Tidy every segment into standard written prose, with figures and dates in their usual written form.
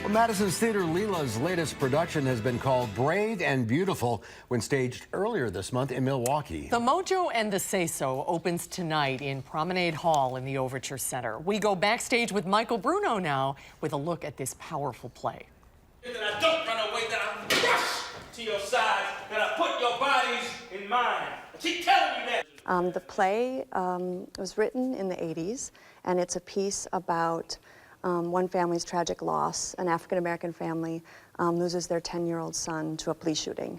Madison's Theater Leela's latest production has been called Brave and Beautiful when staged earlier this month in Milwaukee. The Mojo and the Sayso opens tonight in Promenade Hall in the Overture Center. We go backstage with Bruno now with a look at this powerful play. That I don't run away, that I rush to your side, that I put your bodies in mine. I keep telling you that. The play was written in the 80s, and it's a piece about one family's tragic loss. An African-American family loses their 10-year-old son to a police shooting.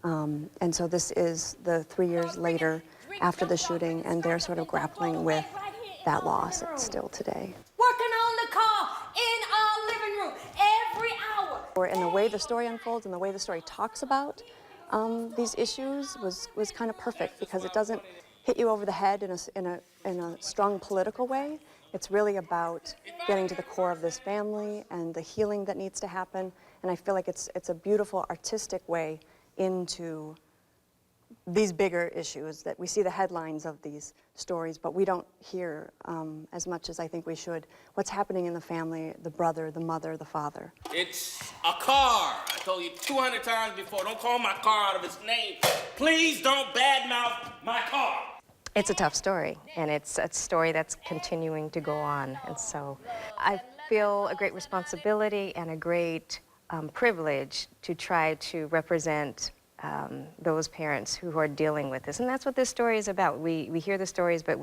And so this is the 3 years later after the shooting, and they're sort of grappling with that loss still today. Working on the car in our living room every hour. And the way the story unfolds and the way the story talks about these issues was kind of perfect, because it doesn't hit you over the head in a strong political way. It's really about getting to the core of this family and the healing that needs to happen. And I feel like it's a beautiful artistic way into these bigger issues that we see the headlines of these stories, but we don't hear as much as I think we should. What's happening in the family, the brother, the mother, the father. It's a car. I told you 200 times before, don't call my car out of its name. Please don't badmouth my car. It's a tough story, and it's a story that's continuing to go on. And so I feel a great responsibility and a great privilege to try to represent those parents who are dealing with this. And that's what this story is about. We hear the stories, but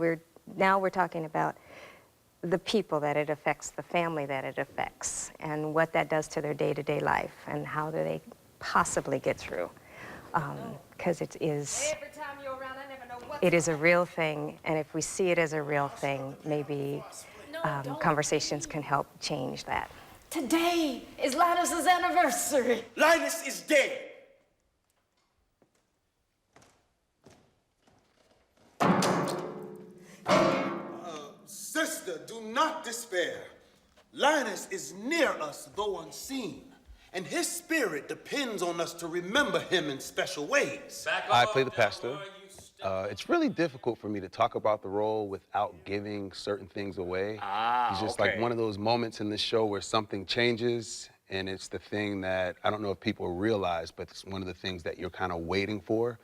now we're talking about the people that it affects, the family that it affects, and what that does to their day-to-day life, and how do they possibly get through. Because it is a real thing, and if we see it as a real thing, maybe conversations can help change that. Today is Linus's anniversary. Linus is dead. Sister, do not despair. Linus is near us, though unseen, and his spirit depends on us to remember him in special ways. I play the pastor. It's really difficult for me to talk about the role without giving certain things away. It's just like one of those moments in this show where something changes, and it's the thing that, I don't know if people realize, but it's one of the things that you're kind of waiting for.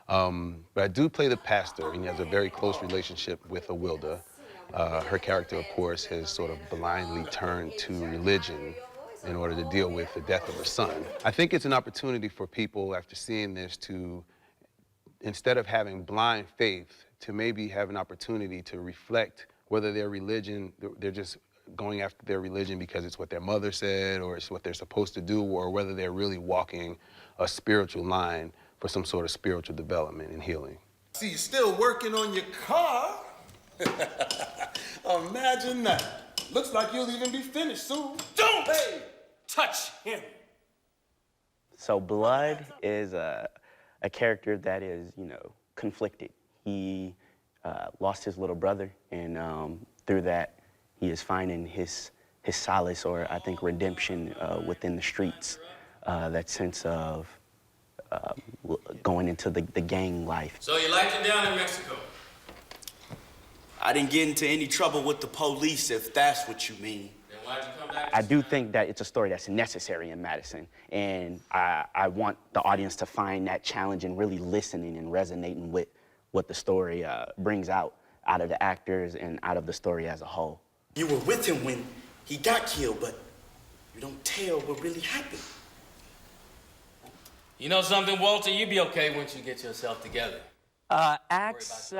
But I do play the pastor, and he has a very close relationship with Awilda. Her character, of course, has sort of blindly turned to religion in order to deal with the death of her son. I think it's an opportunity for people, after seeing this, to, instead of having blind faith, to maybe have an opportunity to reflect whether their religion, they're just going after their religion because it's what their mother said or it's what they're supposed to do, or whether they're really walking a spiritual line for some sort of spiritual development and healing. See, you're still working on your car? Imagine that. Looks like you'll even be finished soon. Don't touch him. So Blood is a character that is, conflicted. He lost his little brother, and through that, he is finding his solace, or I think redemption, within the streets. That sense of going into the gang life. So you liked it down in Mexico? I didn't get into any trouble with the police, if that's what you mean. Then why'd you come back? I do think that it's a story that's necessary in Madison, and I want the audience to find that challenge and really listening and resonating with what the story brings out of the actors and out of the story as a whole. You were with him when he got killed, but you don't tell what really happened. You know something, Walter? You be okay once you get yourself together. Axe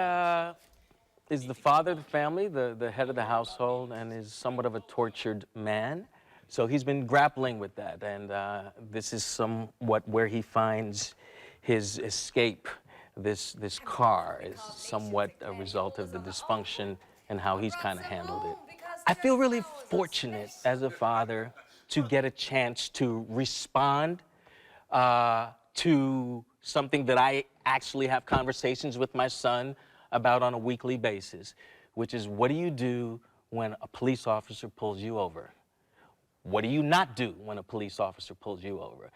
is the father of the family, the head of the household, and is somewhat of a tortured man. So he's been grappling with that, and this is somewhat where he finds his escape. This car is somewhat a result of the dysfunction and how he's kind of handled it. I feel really fortunate as a father to get a chance to respond to something that I actually have conversations with my son about on a weekly basis, which is, what do you do when a police officer pulls you over? What do you not do when a police officer pulls you over?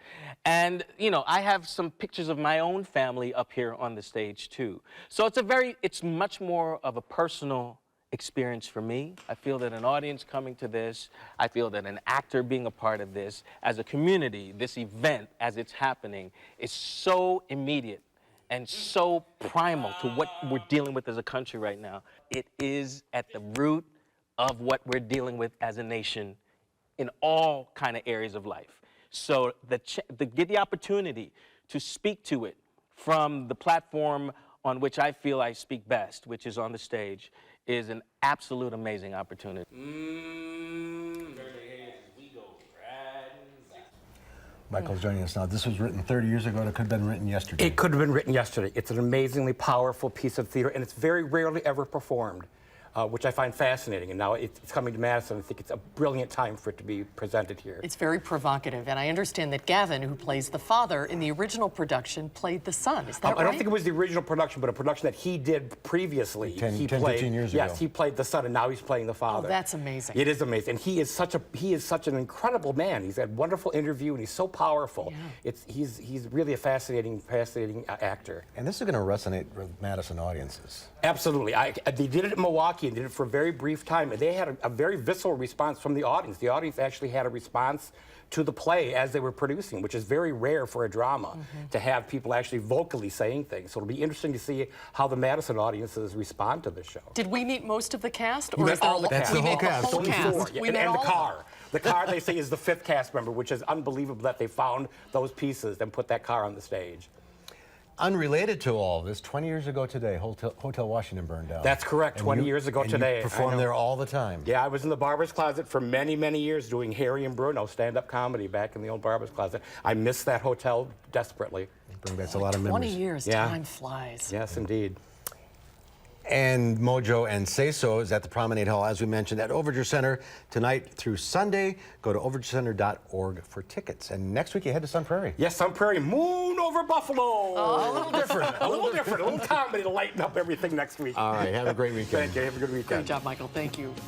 And, I have some pictures of my own family up here on the stage too. So it's much more of a personal experience for me. I feel that an audience coming to this, I feel that an actor being a part of this, as a community, this event as it's happening is so immediate and so primal to what we're dealing with as a country right now. It is at the root of what we're dealing with as a nation in all kind of areas of life. So to get the opportunity to speak to it from the platform on which I feel I speak best, which is on the stage, is an absolute amazing opportunity. Michael's joining us now. This was written 30 years ago. It could have been written yesterday. It could have been written yesterday. It's an amazingly powerful piece of theater, and it's very rarely ever performed, which I find fascinating. And now it's coming to Madison. I think it's a brilliant time for it to be presented here. It's very provocative, and I understand that Gavin, who plays the father in the original production, played the son. Is that right? I don't think it was the original production, but a production that he did previously. 10, 15 years ago. Yes, he played the son, and now he's playing the father. Oh, that's amazing. It is amazing, and he is such an incredible man. He's had a wonderful interview, and he's so powerful. Yeah. He's really a fascinating actor. And this is going to resonate with Madison audiences. Absolutely. They did it in Milwaukee and did it for a very brief time, and they had a very visceral response from the audience. The audience actually had a response to the play as they were producing, which is very rare for a drama, to have people actually vocally saying things. So it'll be interesting to see how the Madison audiences respond to this show. Did we meet most of the cast? Or We is met all the there cast. we met cast. the whole Only cast. four, yeah, We and met the all car. The car, they say, is the 5th cast member, which is unbelievable that they found those pieces and put that car on the stage. Unrelated to all this, 20 years ago today, Hotel Washington burned down. That's correct, 20 years ago today. You performed there all the time. Yeah, I was in the barber's closet for many, many years doing Harry and Bruno stand-up comedy back in the old barber's closet. I miss that hotel desperately. Bring back a lot of memories. 20 years, Yeah. time flies. Yes, indeed. And Mojo and Sayso is at the Promenade Hall, as we mentioned, at Overture Center tonight through Sunday. Go to overturecenter.org for tickets. And next week you head to Sun Prairie. Yes, Sun Prairie, moon over Buffalo. Oh, a little different. A little different, a little comedy to lighten up everything next week. All right, have a great weekend. Thank you, have a good weekend. Great job, Michael. Thank you.